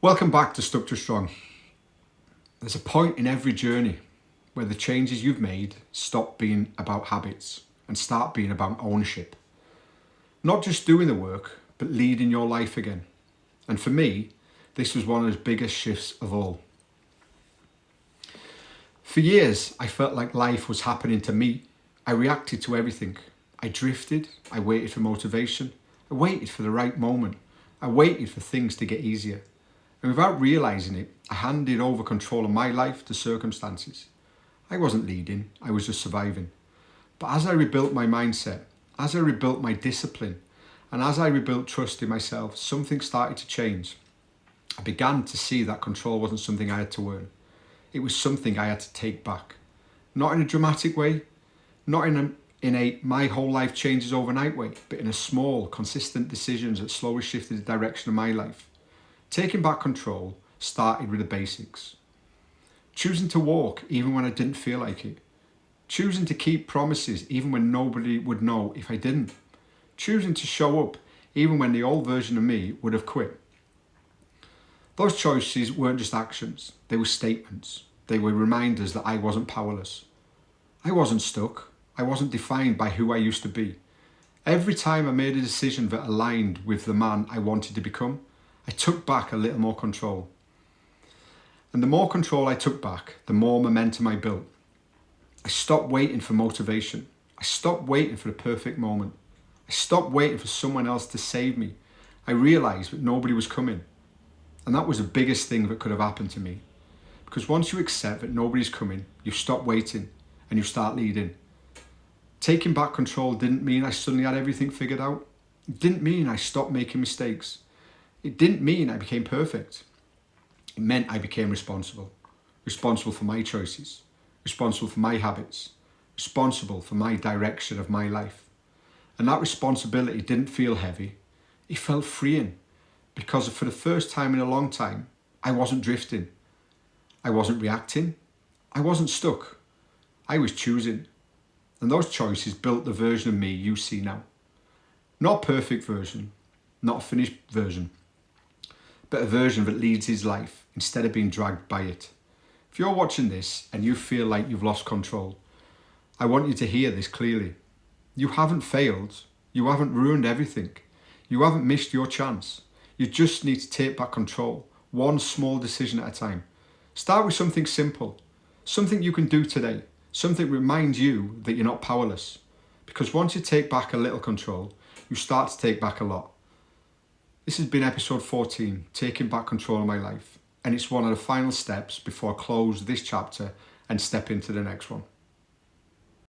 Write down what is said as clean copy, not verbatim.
Welcome back to Stuck to Strong. There's a point in every journey where the changes you've made stop being about habits and start being about ownership. Not just doing the work, but leading your life again. And for me, this was one of the biggest shifts of all. For years, I felt like life was happening to me. I reacted to everything. I drifted, I waited for motivation, I waited for the right moment, I waited for things to get easier. And without realising it, I handed over control of my life to circumstances. I wasn't leading, I was just surviving. But as I rebuilt my mindset, as I rebuilt my discipline, and as I rebuilt trust in myself, something started to change. I began to see that control wasn't something I had to earn. It was something I had to take back. Not in a dramatic way, not in a my whole life changes overnight way, but in a small, consistent decisions that slowly shifted the direction of my life. Taking back control started with the basics. Choosing to walk even when I didn't feel like it. Choosing to keep promises even when nobody would know if I didn't. Choosing to show up even when the old version of me would have quit. Those choices weren't just actions, they were statements. They were reminders that I wasn't powerless. I wasn't stuck. I wasn't defined by who I used to be. Every time I made a decision that aligned with the man I wanted to become, I took back a little more control. And the more control I took back, the more momentum I built. I stopped waiting for motivation. I stopped waiting for the perfect moment. I stopped waiting for someone else to save me. I realised that nobody was coming. And that was the biggest thing that could have happened to me. Because once you accept that nobody's coming, you stop waiting and you start leading. Taking back control didn't mean I suddenly had everything figured out. It didn't mean I stopped making mistakes. It didn't mean I became perfect. It meant I became responsible. Responsible for my choices. Responsible for my habits. Responsible for my direction of my life. And that responsibility didn't feel heavy. It felt freeing. Because for the first time in a long time, I wasn't drifting. I wasn't reacting. I wasn't stuck. I was choosing. And those choices built the version of me you see now. Not a perfect version. Not a finished version. But a version that leads his life instead of being dragged by it. If you're watching this and you feel like you've lost control, I want you to hear this clearly. You haven't failed. You haven't ruined everything. You haven't missed your chance. You just need to take back control, one small decision at a time. Start with something simple, something you can do today, something that reminds you that you're not powerless. Because once you take back a little control, you start to take back a lot. This has been episode 14, Taking Back Control of My Life, and it's one of the final steps before I close this chapter and step into the next one.